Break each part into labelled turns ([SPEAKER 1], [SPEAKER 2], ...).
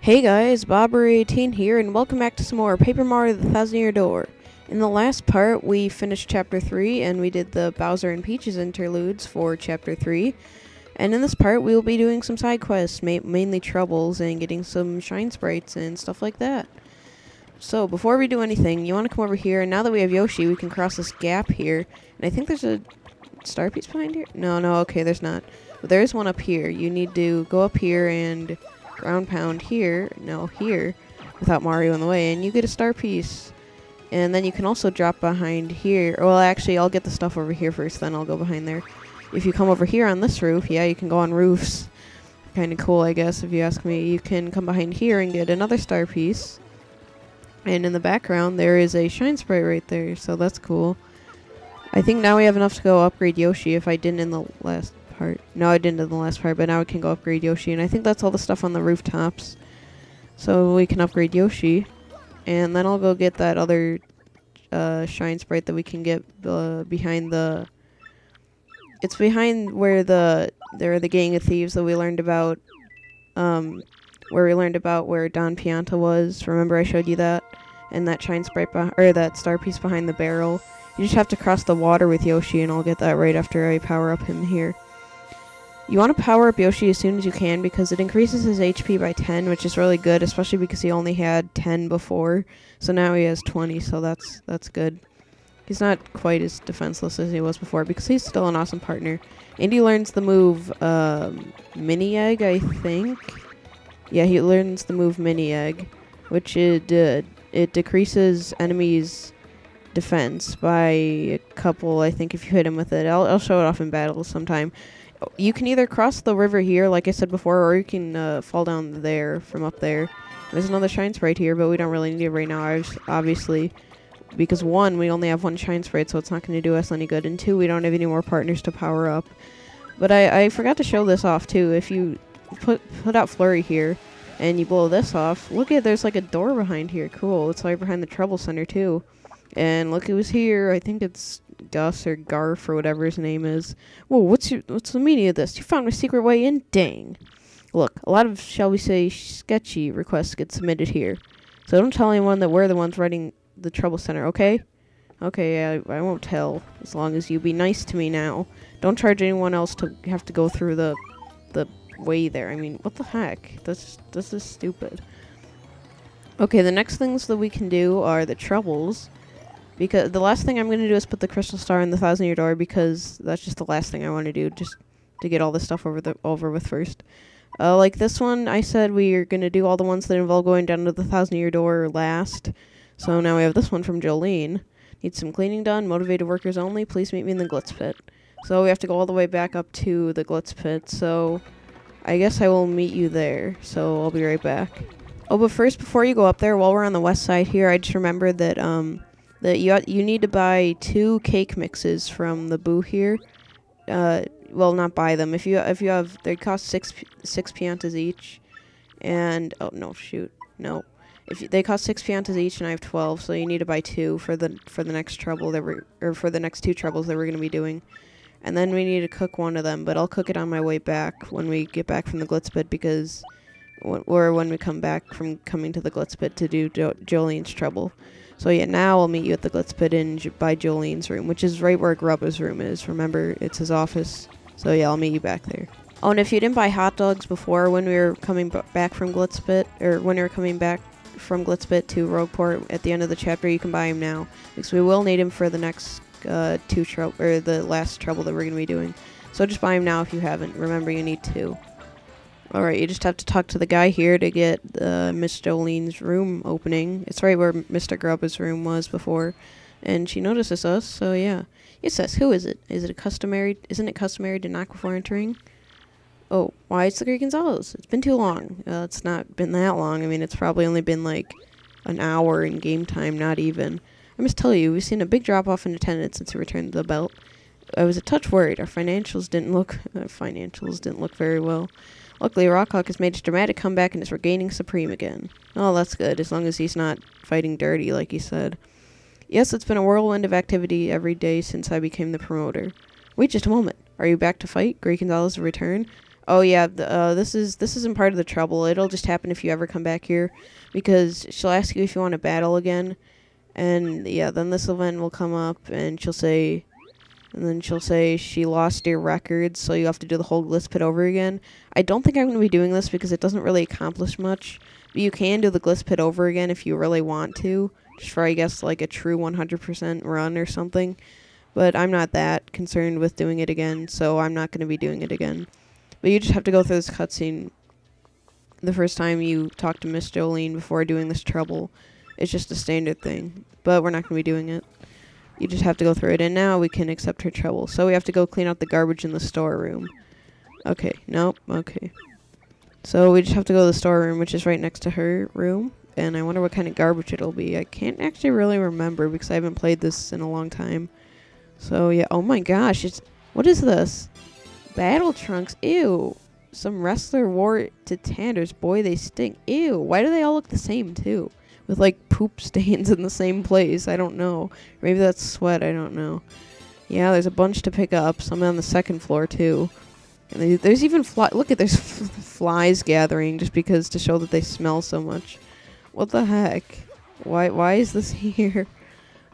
[SPEAKER 1] Hey guys, Bobber18 here, and welcome back to some more Paper Mario the Thousand Year Door. In the last part, we finished Chapter 3, and we did the Bowser and Peach's interludes for Chapter 3. And in this part, we will be doing some side quests, mainly troubles, and getting some shine sprites and stuff like that. So, before we do anything, you want to come over here, and now that we have Yoshi, we can cross this gap here. And I think there's a star piece behind here? No, okay, there's not. But there is one up here. You need to go up here and ground pound here, without Mario in the way, and you get a star piece. And then you can also drop behind here. Well, actually, I'll get the stuff over here first, then I'll go behind there. If you come over here on this roof, yeah, you can go on roofs. Kind of cool, I guess, if you ask me. You can come behind here and get another star piece. And in the background, there is a shine sprite right there, so that's cool. I think now we have enough to go upgrade Yoshi if I didn't in the last part. No, I didn't in the last part, but now we can go upgrade Yoshi. And I think that's all the stuff on the rooftops. So we can upgrade Yoshi. And then I'll go get that other shine sprite that we can get behind the... It's behind where there are the gang of thieves that we learned about. Where Don Pianta was. Remember I showed you that? And that shine sprite, or that star piece behind the barrel. You just have to cross the water with Yoshi, and I'll get that right after I power up him here. You want to power up Yoshi as soon as you can because it increases his HP by 10, which is really good, especially because he only had 10 before. So now he has 20, so that's good. He's not quite as defenseless as he was before because he's still an awesome partner. And he learns the move Mini Egg, I think. Yeah, he learns the move Mini Egg, which it decreases enemies' defense by a couple, I think, if you hit him with it. I'll show it off in battle sometime. You can either cross the river here, like I said before, or you can fall down there from up there. There's another shine sprite here, but we don't really need it right now, obviously. Because one, we only have one shine sprite, so it's not going to do us any good. And two, we don't have any more partners to power up. But I forgot to show this off, too. If you put out Flurry here, and you blow this off, look at, there's like a door behind here. Cool, it's right behind the Trouble Center, too. And look who's here. I think it's Gus or Garf or whatever his name is. Whoa, what's the meaning of this? You found my secret way in? Dang. Look, a lot of, shall we say, sketchy requests get submitted here. So don't tell anyone that we're the ones running the Trouble Center, okay? Okay, I won't tell, as long as you be nice to me now. Don't charge anyone else to have to go through the way there. I mean, what the heck? This is stupid. Okay, the next things that we can do are the troubles. Because the last thing I'm going to do is put the crystal star in the Thousand Year Door because that's just the last thing I want to do, just to get all this stuff over with first. Like this one, I said we are going to do all the ones that involve going down to the Thousand Year Door last. So now we have this one from Jolene. Need some cleaning done, motivated workers only, please meet me in the Glitz Pit. So we have to go all the way back up to the Glitz Pit, so I guess I will meet you there. So I'll be right back. Oh, but first, before you go up there, while we're on the west side here, I just remembered that, that you need to buy 2 cake mixes from the booth here. Well, not buy them. If you have, they cost six piantas each. And oh no, shoot, no. They cost 6 piantas each, and I have 12, so you need to buy 2 for the next trouble for the next 2 troubles that we're gonna be doing. And then we need to cook one of them, but I'll cook it on my way back when we get back from the Glitz Pit because, or when we come back from coming to the Glitz Pit to do Jolene's trouble. So yeah, now I'll meet you at the Glitz Pit by Jolene's room, which is right where Grubba's room is. Remember, it's his office. So yeah, I'll meet you back there. Oh, and if you didn't buy hot dogs before when we were coming back from Glitz Pit, or when we were coming back from Glitz Pit to Rogueport at the end of the chapter, you can buy him now. Because we will need him for the next the last trouble that we're going to be doing. So just buy him now if you haven't. Remember, you need 2. Alright, you just have to talk to the guy here to get Miss Jolene's room opening. It's right where Mr. Grubba's room was before. And she notices us, so yeah. It says, who is it? Isn't it customary to knock before entering? Oh, why, it's the Great Gonzalez. It's been too long. It's not been that long. I mean, it's probably only been like an hour in game time, not even. I must tell you, we've seen a big drop-off in attendance since we returned to the belt. I was a touch worried. Our financials didn't look very well. Luckily, Rockhawk has made his dramatic comeback and is regaining Supreme again. Oh, that's good, as long as he's not fighting dirty, like he said. Yes, it's been a whirlwind of activity every day since I became the promoter. Wait just a moment. Are you back to fight? Great Gonzalez return? Oh yeah, this isn't part of the trouble. It'll just happen if you ever come back here, because she'll ask you if you want to battle again, and yeah, then this event will come up, and she'll say she lost your records, so you have to do the whole glitz pit over again. I don't think I'm going to be doing this because it doesn't really accomplish much, but you can do the glitz pit over again if you really want to, just for I guess like a true 100% run or something. But I'm not that concerned with doing it again, so I'm not going to be doing it again. But you just have to go through this cutscene the first time you talk to Miss Jolene before doing this trouble. It's just a standard thing, but we're not going to be doing it. You just have to go through it, and now we can accept her trouble. So we have to go clean out the garbage in the storeroom. Okay, nope, okay. So we just have to go to the storeroom, which is right next to her room, and I wonder what kind of garbage it'll be. I can't actually really remember because I haven't played this in a long time. So yeah, oh my gosh, what is this? Battle trunks, ew. Some wrestler wore it to Tanner's. Boy, they stink. Ew, why do they all look the same too? With like poop stains in the same place. I don't know. Maybe that's sweat, I don't know. Yeah, there's a bunch to pick up. Some on the second floor too. And there's even look at there's flies gathering just because to show that they smell so much. What the heck? Why is this here?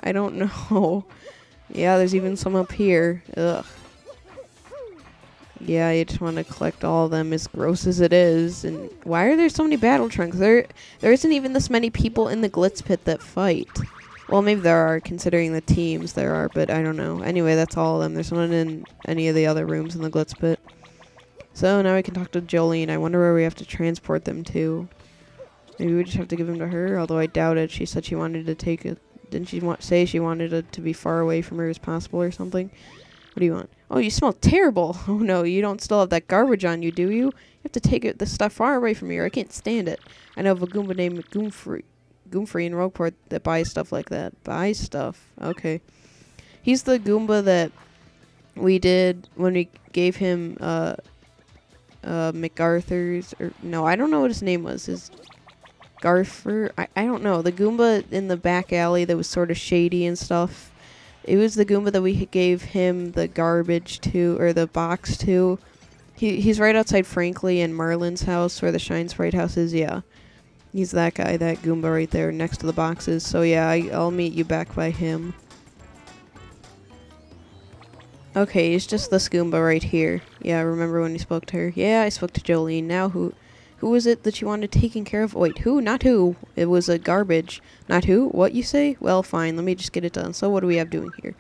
[SPEAKER 1] I don't know. Yeah, there's even some up here. Ugh. Yeah, you just want to collect all of them, as gross as it is. And why are there so many battle trunks? There isn't even this many people in the glitz pit that fight. Well, maybe there are, considering the teams there are, but I don't know. Anyway, that's all of them. There's none in any of the other rooms in the glitz pit. So now we can talk to Jolene. I wonder where we have to transport them to. Maybe we just have to give them to her, although I doubt it. She said she wanted to take it. Didn't she say she wanted it to be far away from her as possible or something? What do you want? Oh, you smell terrible. Oh no, you don't still have that garbage on you, do you? You have to take the stuff far away from here. I can't stand it. I know of a Goomba named Goomfree in Rogueport that buys stuff like that. Buys stuff. Okay. He's the Goomba that we did when we gave him MacArthur's, or no, I don't know what his name was. His Garfer? I don't know. The Goomba in the back alley that was sort of shady and stuff. It was the Goomba that we gave him the garbage to, or the box to. He's right outside Frankly and Merlin's house, where the Shine Sprite house is, yeah. He's that guy, that Goomba right there next to the boxes. So yeah, I'll meet you back by him. Okay, it's just this Goomba right here. Yeah, remember when you spoke to her? Yeah, I spoke to Jolene. Now who was it that you wanted taken care of? Wait, who? Not who. It was a garbage. Not who? What you say? Well, fine. Let me just get it done. So what do we have doing here?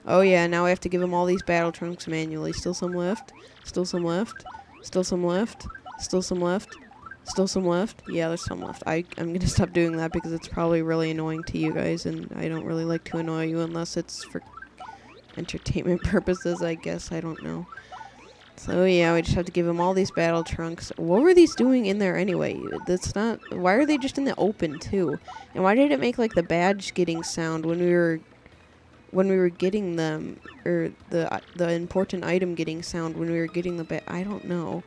[SPEAKER 1] Oh, yeah. Now I have to give him all these battle trunks manually. Still some left. Still some left. Still some left. Still some left. Still some left. Yeah, there's some left. I'm going to stop doing that because it's probably really annoying to you guys, and I don't really like to annoy you unless it's for entertainment purposes, I guess. I don't know. So yeah, we just have to give him all these battle trunks. What were these doing in there anyway? That's not. Why are they just in the open too? And why did it make like the badge getting sound when we were getting them, or the important item getting sound when we were getting the I don't know.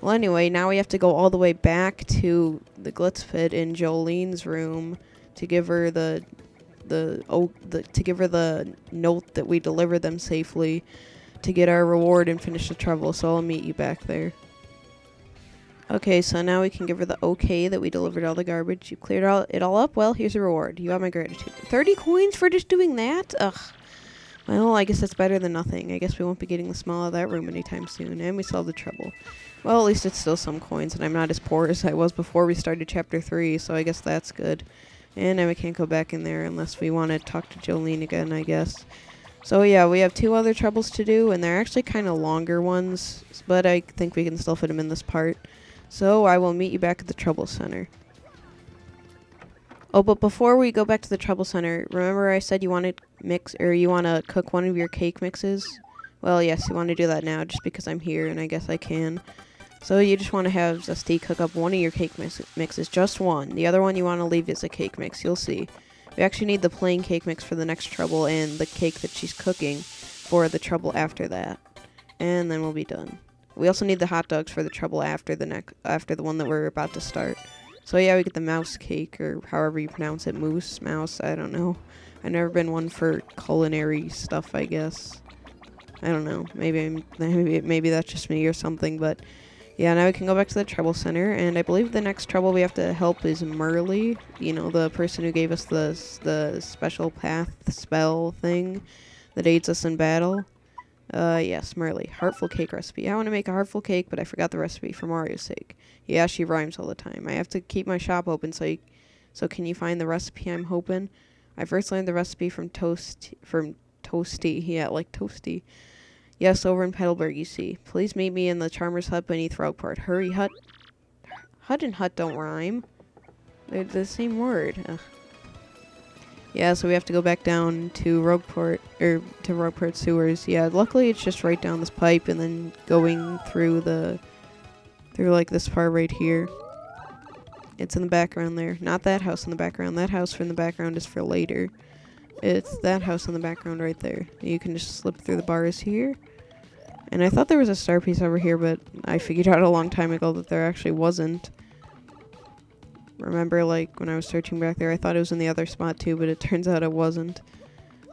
[SPEAKER 1] Well, anyway, now we have to go all the way back to the glitz pit in Jolene's room to give her to give her the note that we delivered them safely, to get our reward and finish the trouble, so I'll meet you back there. Okay, so now we can give her the okay that we delivered all the garbage. You cleared it all up? Well, here's a reward. You have my gratitude. 30 coins for just doing that? Ugh. Well, I guess that's better than nothing. I guess we won't be getting the smell of that room anytime soon, and we solved the trouble. Well, at least it's still some coins, and I'm not as poor as I was before we started Chapter 3, so I guess that's good. And now we can't go back in there unless we want to talk to Jolene again, I guess. So yeah, we have 2 other troubles to do, and they're actually kind of longer ones, but I think we can still fit them in this part. So I will meet you back at the Trouble Center. Oh, but before we go back to the Trouble Center, remember I said you want to cook one of your cake mixes? Well, yes, you want to do that now, just because I'm here, and I guess I can. So you just want to have Zesty cook up one of your cake mixes, just one. The other one you want to leave is a cake mix, you'll see. We actually need the plain cake mix for the next trouble and the cake that she's cooking for the trouble after that. And then we'll be done. We also need the hot dogs for the trouble after the one that we're about to start. So yeah, we get the mouse cake, or however you pronounce it, mouse, I don't know. I've never been one for culinary stuff, I guess. I don't know. Maybe that's just me or something, but Yeah, now we can go back to the Trouble Center, and I believe the next trouble we have to help is Merly. You know, the person who gave us the special path spell thing that aids us in battle. Yes, Merly. Heartful cake recipe. I want to make a heartful cake, but I forgot the recipe for Mario's sake. Yeah, she rhymes all the time. I have to keep my shop open, so can you find the recipe I'm hoping? I first learned the recipe from Toasty. Yeah, like Toasty. Yes, over in Petalburg, you see. Please meet me in the Charmer's Hut beneath Rogueport. Hurry, Hut. Hut and Hut don't rhyme. They're the same word. Ugh. Yeah, so we have to go back down to Rogueport, to Rogueport sewers. Yeah, luckily it's just right down this pipe and then going through like this part right here. It's in the background there. Not that house in the background. That house from the background is for later. It's that house in the background right there. You can just slip through the bars here. And I thought there was a star piece over here, but I figured out a long time ago that there actually wasn't. Remember, like, when I was searching back there, I thought it was in the other spot too, but it turns out it wasn't.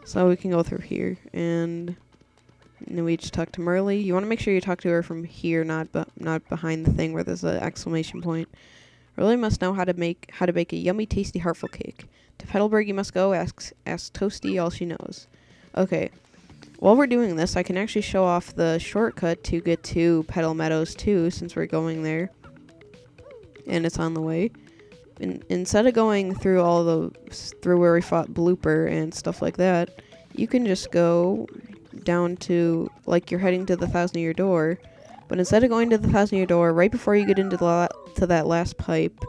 [SPEAKER 1] So we can go through here, and then we just talk to Merly. You want to make sure you talk to her from here, not behind the thing where there's an exclamation point. Merly must know how to bake a yummy, tasty, heartful cake. To Petalburg you must go, ask Toasty all she knows. Okay. While we're doing this, I can actually show off the shortcut to get to Petal Meadows too, since we're going there. And it's on the way. Instead of going through through where we fought Blooper and stuff like that, you can just go down to, like, you're heading to the 1,000-Year Door. But instead of going to the 1,000-Year Door, right before you get into to that last pipe,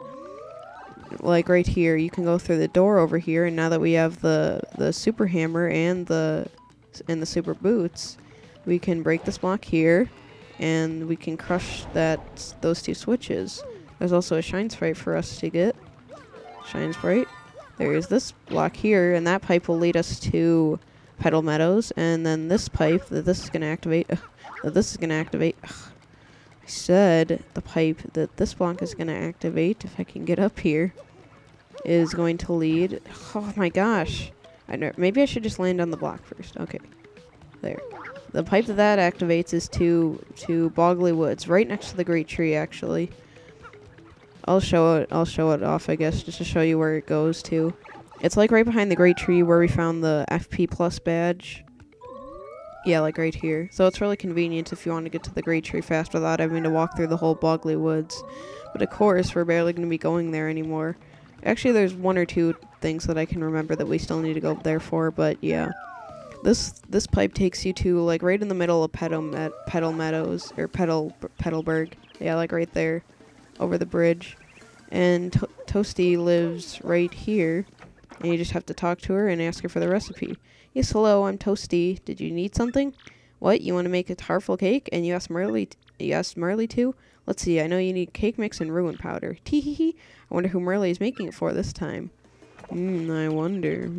[SPEAKER 1] like right here, you can go through the door over here. And now that we have the super hammer and the super boots, we can break this block here, and we can crush those two switches. There's also a shine sprite for us to get. Shine sprite. There is this block here, and that pipe will lead us to Petal Meadows, and then this pipe that this is going to activate. I said the pipe that this block is going to activate, if I can get up here, is going to lead. Oh my gosh. Maybe I should just land on the block first. Okay. There. The pipe that activates is to Bogley Woods, right next to the Great Tree, actually. I'll show it off, I guess, just to show you where it goes to. It's like right behind the Great Tree where we found the FP Plus badge. Yeah, like right here. So it's really convenient if you want to get to the Great Tree fast without having to walk through the whole Bogley Woods. But of course, we're barely going to be going there anymore. Actually, there's one or two things that I can remember that we still need to go there for, but yeah. This pipe takes you to, like, right in the middle of Petal Meadows, or Petalburg. Yeah, like right there, over the bridge. And Toasty lives right here, and you just have to talk to her and ask her for the recipe. Yes, hello, I'm Toasty. Did you need something? What, you want to make a heartful cake? And you asked Merly too? Let's see, I know you need cake mix and ruin powder. Tee-hee-hee. I wonder who Merly is making it for this time. I wonder.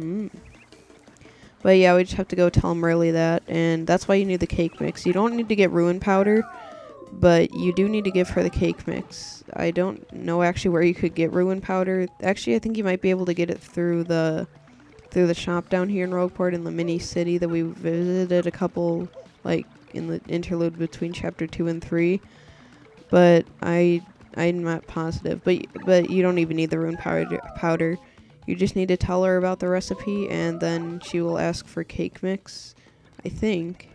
[SPEAKER 1] But yeah, we just have to go tell Merly that, and that's why you need the cake mix. You don't need to get ruin powder, but you do need to give her the cake mix. I don't know actually where you could get ruin powder. Actually, I think you might be able to get it through the shop down here in Rogueport in the mini city that we visited a couple, like, in the interlude between chapter 2 and 3. But I'm not positive. But you don't even need the ruin powder. You just need to tell her about the recipe, and then she will ask for cake mix, I think.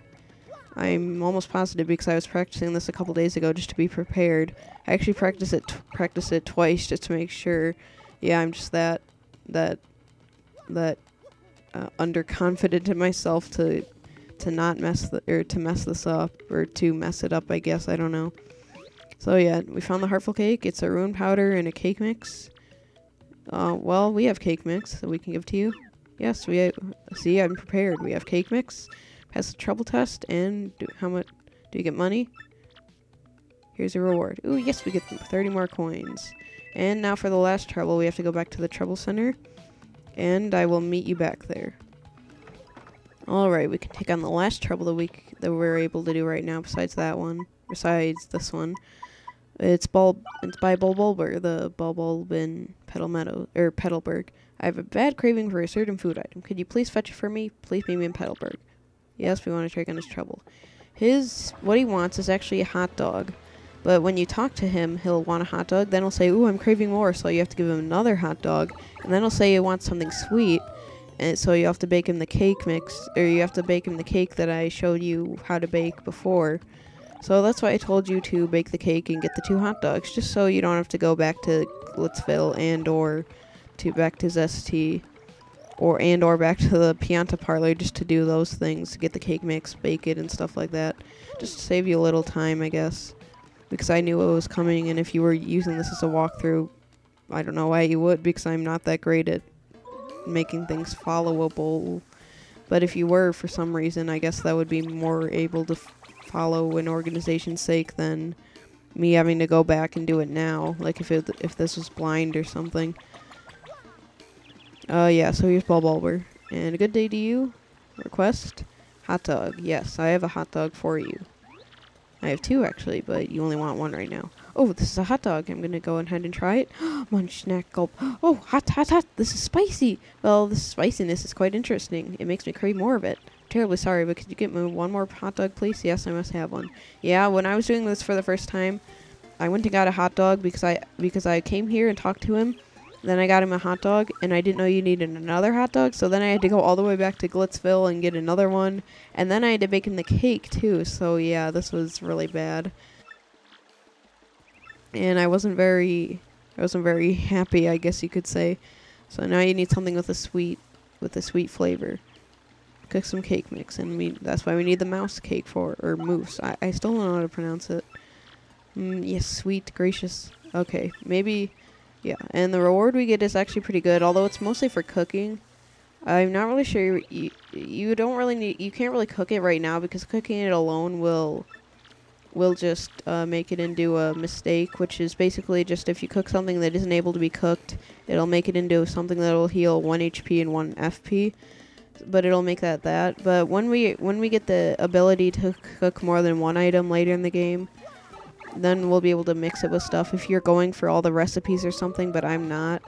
[SPEAKER 1] I'm almost positive because I was practicing this a couple days ago just to be prepared. I actually practiced it twice just to make sure. Yeah, I'm just that underconfident in myself to not mess this up, or to mess it up, I guess. I don't know. So yeah, we found the heartful cake. It's a ruin powder and a cake mix. Well, we have cake mix that we can give to you. Yes, see, I'm prepared. We have cake mix, pass the trouble test, and how much do you get money? Here's a reward. Ooh, yes, we get 30 more coins. And now for the last trouble, we have to go back to the trouble center, and I will meet you back there. Alright, we can take on the last trouble that we're able to do right now, besides this one. It's by Bulbulber, the Bulbulb in Petalburg. I have a bad craving for a certain food item. Could you please fetch it for me? Please meet me in Petalburg. Yes, we want to check on his trouble. What he wants is actually a hot dog. But when you talk to him, he'll want a hot dog. Then he'll say, ooh, I'm craving more. So you have to give him another hot dog. And then he'll say he wants something sweet. And so you have to bake him the cake mix. Or you have to bake him the cake that I showed you how to bake before. So that's why I told you to bake the cake and get the 2 hot dogs. Just so you don't have to go back to Glitzville and or back to Zesty. And or back to the Pianta parlor just to do those things. Get the cake mix, bake it, and stuff like that. Just to save you a little time, I guess. Because I knew it was coming, and if you were using this as a walkthrough, I don't know why you would, because I'm not that great at making things followable. But if you were, for some reason, I guess that would be more able to follow an organization's sake than me having to go back and do it now. Like if this was blind or something. Yeah, so here's Bulbulber. And a good day to you. Request. Hot dog. Yes, I have a hot dog for you. I have 2 actually, but you only want 1 right now. Oh, this is a hot dog. I'm gonna go ahead and try it. Munch, snack, gulp. Oh, hot, hot, hot. This is spicy. Well, this spiciness is quite interesting. It makes me crave more of it. Terribly sorry, but could you get me 1 more hot dog, please? Yes, I must have 1. Yeah, when I was doing this for the first time, I went and got a hot dog because I came here and talked to him. Then I got him a hot dog, and I didn't know you needed another hot dog, so then I had to go all the way back to Glitzville and get another one, and then I had to bake him the cake, too, so yeah, this was really bad. And I wasn't very happy, I guess you could say. So now you need something with a sweet flavor. Cook some cake mix, and that's why we need the mouse cake or mousse. I still don't know how to pronounce it. Yes, sweet, gracious. Okay, maybe... Yeah, and the reward we get is actually pretty good, although it's mostly for cooking. I'm not really sure you don't really need, you can't really cook it right now because cooking it alone will just make it into a mistake, which is basically just if you cook something that isn't able to be cooked, it'll make it into something that will heal 1 HP and 1 FP. But it'll make that. But when we get the ability to cook more than 1 item later in the game, then we'll be able to mix it with stuff if you're going for all the recipes or something, but I'm not.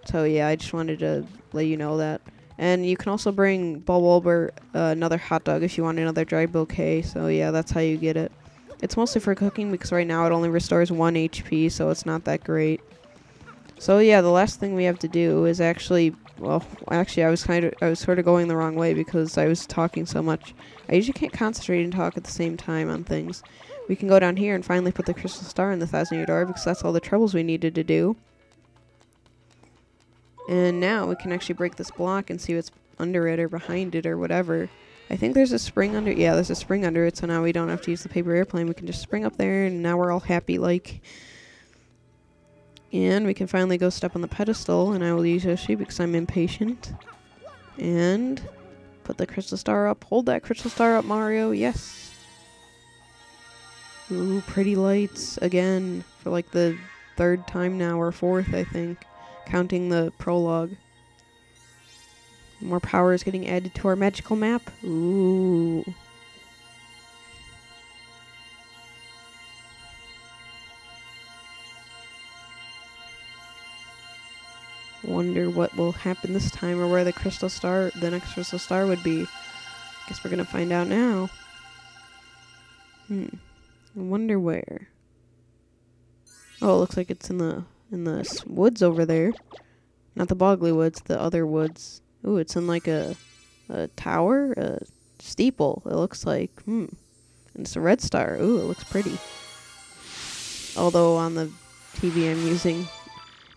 [SPEAKER 1] So yeah, I just wanted to let you know that. And you can also bring Bulbulber another hot dog if you want another dry bouquet. So yeah, that's how you get it. It's mostly for cooking because right now it only restores 1 HP, so it's not that great. So yeah, the last thing we have to do is actually, well, actually I was sort of going the wrong way because I was talking so much. I usually can't concentrate and talk at the same time on things. We can go down here and finally put the crystal star in the 1,000-year door because that's all the troubles we needed to do. And now we can actually break this block and see what's under it or behind it or whatever. I think there's a spring under it. Yeah, there's a spring under it, so now we don't have to use the paper airplane. We can just spring up there, and now we're all happy like. And we can finally go step on the pedestal, and I will use Yoshi because I'm impatient. And put the crystal star up. Hold that crystal star up, Mario. Yes. Ooh, pretty lights again for like the 3rd time now, or 4th, I think, counting the prologue. More power is getting added to our magical map. Ooh. Wonder what will happen this time or where the next crystal star would be. Guess we're gonna find out now. I wonder where. Oh, it looks like it's in the woods over there. Not the Boggly Woods, the other woods. Ooh, it's in like a tower, a steeple. It looks like. And it's a red star. Ooh, it looks pretty. Although on the TV I'm using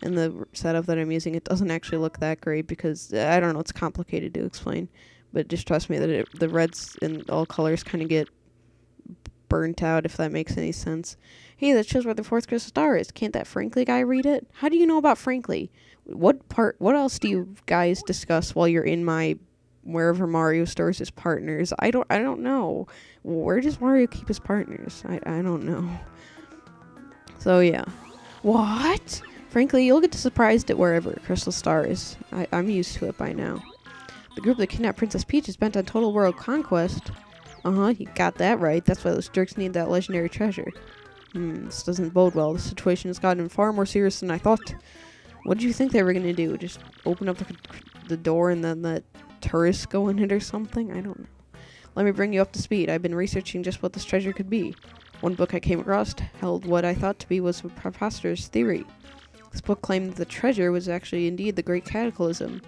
[SPEAKER 1] and the setup that I'm using, it doesn't actually look that great because I don't know. It's complicated to explain, but just trust me that the reds and all colors kind of get burnt out, if that makes any sense. Hey, that shows where the 4th crystal star is. Can't that Frankly guy read it? How do you know about Frankly? What else do you guys discuss while you're in my wherever Mario stores his partners? I don't know. Where does Mario keep his partners? I don't know. So yeah. What? Frankly, you'll get surprised at wherever crystal star is. I'm used to it by now. The group that kidnapped Princess Peach is bent on total world conquest. You got that right. That's why those jerks need that legendary treasure. This doesn't bode well. The situation has gotten far more serious than I thought. What did you think they were going to do? Just open up the door and then the tourists go in it or something? I don't know. Let me bring you up to speed. I've been researching just what this treasure could be. One book I came across held what I thought to be was a preposterous theory. This book claimed that the treasure was actually indeed the Great Cataclysm.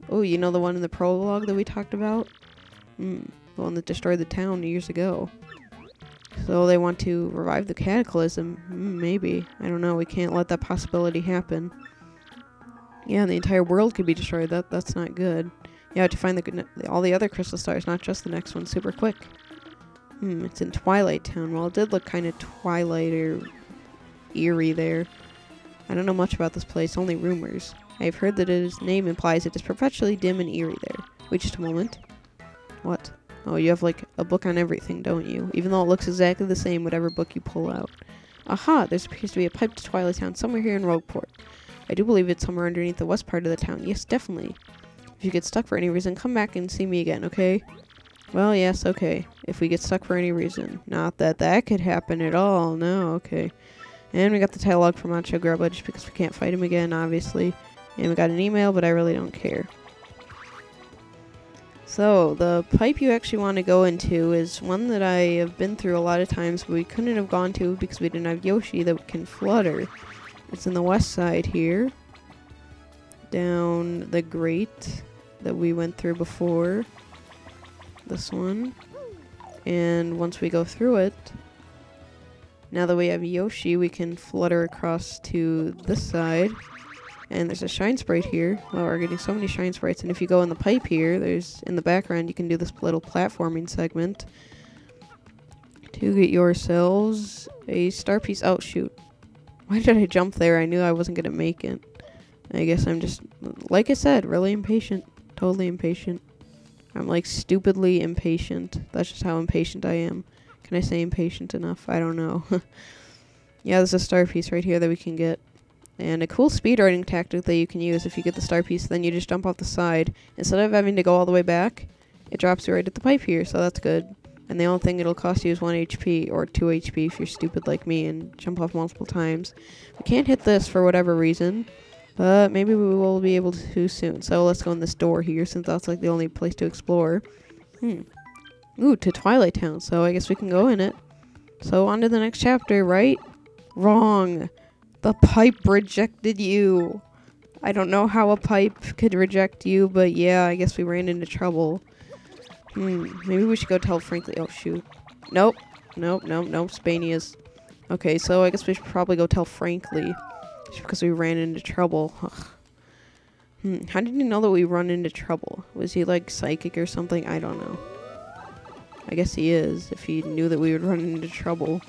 [SPEAKER 1] Oh, you know the one in the prologue that we talked about? The one that destroyed the town years ago. So they want to revive the Cataclysm? Maybe. I don't know. We can't let that possibility happen. Yeah, the entire world could be destroyed. That's not good. You have to find all the other crystal stars, not just the next one, super quick. It's in Twilight Town. Well, it did look kind of Twilight or eerie there. I don't know much about this place, only rumors. I've heard that its name implies it is perpetually dim and eerie there. Wait just a moment. What? Oh, you have like a book on everything, don't you? Even though it looks exactly the same, whatever book you pull out. Aha! There appears to be a pipe to Twilight Town somewhere here in Rogueport. I do believe it's somewhere underneath the west part of the town. Yes, definitely. If you get stuck for any reason, come back and see me again, okay? Well, yes, okay. If we get stuck for any reason. Not that that could happen at all. No, okay. And we got the dialogue from Macho Grubba just because we can't fight him again, obviously. And we got an email, but I really don't care. So, the pipe you actually want to go into is one that I have been through a lot of times, but we couldn't have gone to because we didn't have Yoshi that can flutter. It's in the west side here. Down the grate that we went through before. This one. And once we go through it, now that we have Yoshi, we can flutter across to this side. And there's a shine sprite here. Well, we're getting so many shine sprites. And if you go in the pipe here, there's in the background, you can do this little platforming segment to get yourselves a star piece. Oh, shoot. Why did I jump there? I knew I wasn't going to make it. I guess I'm just, like I said, really impatient. Totally impatient. I'm like stupidly impatient. That's just how impatient I am. Can I say impatient enough? I don't know. Yeah, there's a star piece right here that we can get. And a cool speedrunning tactic that you can use if you get the star piece, then you just jump off the side. Instead of having to go all the way back, it drops you right at the pipe here, so that's good. And the only thing it'll cost you is 1 HP, or 2 HP if you're stupid like me and jump off multiple times. We can't hit this for whatever reason, but maybe we will be able to soon. So let's go in this door here, since that's like the only place to explore. Ooh, to Twilight Town, so I guess we can go in it. So on to the next chapter, right? Wrong. The pipe rejected you. I don't know how a pipe could reject you, but yeah, I guess we ran into trouble. Maybe we should go tell Frankly. Oh, shoot. Nope. Nope, Spanias. Okay, so I guess we should probably go tell Frankly. Just because we ran into trouble. How did he know that we run into trouble? Was he like psychic or something? I don't know. I guess he is, if he knew that we would run into trouble.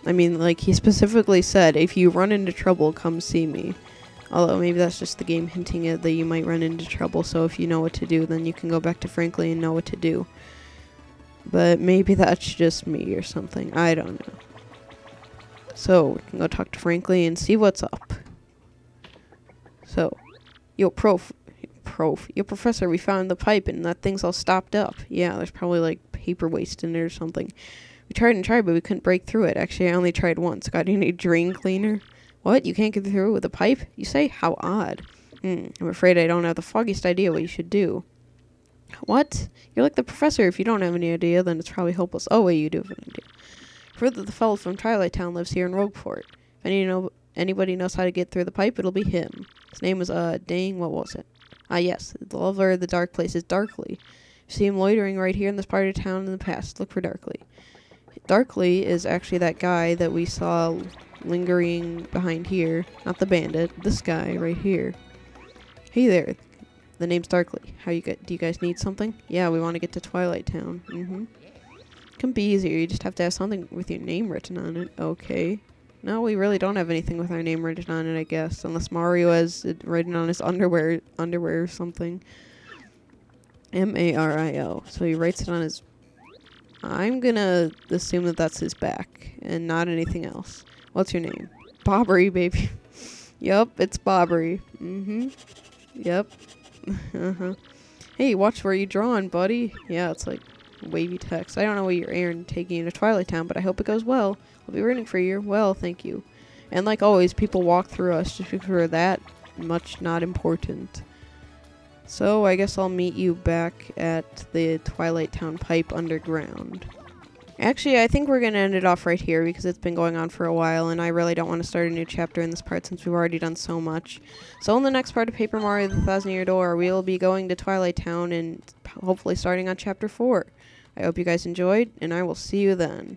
[SPEAKER 1] I mean, like, he specifically said, if you run into trouble, come see me. Although, maybe that's just the game hinting at that you might run into trouble, so if you know what to do, then you can go back to Frankly and know what to do. But maybe that's just me or something. I don't know. So, we can go talk to Frankly and see what's up. So, yo, professor, we found the pipe and that thing's all stopped up. Yeah, there's probably, like, paper waste in it or something. We tried and tried, but we couldn't break through it. Actually, I only tried once. Got any drain cleaner? What? You can't get through with a pipe? You say? How odd. I'm afraid I don't have the foggiest idea what you should do. What? You're like the professor. If you don't have any idea, then it's probably hopeless. Oh, wait, you do have an idea. Heard that the fellow from Twilight Town lives here in Rogueport. If anybody knows how to get through the pipe, it'll be him. His name was, what was it? Yes. The lover of the dark place is Darkly. You see him loitering right here in this part of town in the past. Look for Darkly. Darkly is actually that guy that we saw lingering behind here. Not the bandit. This guy right here. Hey there. The name's Darkly. Do you guys need something? Yeah, we want to get to Twilight Town. It can be easier. You just have to have something with your name written on it. Okay. No, we really don't have anything with our name written on it, I guess. Unless Mario has it written on his underwear or something. Mario. So he writes it on his... I'm gonna assume that that's his back and not anything else. What's your name? Bobbery, baby. Yup, it's Bobbery. Yep. Hey, watch where you drawing, buddy. Yeah, it's like wavy text. I don't know what you're airing taking you to Twilight Town, but I hope it goes well. I'll be rooting for you. Well, thank you. And like always, people walk through us just because we're that much not important. So, I guess I'll meet you back at the Twilight Town pipe underground. Actually, I think we're going to end it off right here because it's been going on for a while, and I really don't want to start a new chapter in this part since we've already done so much. So in the next part of Paper Mario The Thousand Year Door, we'll be going to Twilight Town and hopefully starting on Chapter 4. I hope you guys enjoyed, and I will see you then.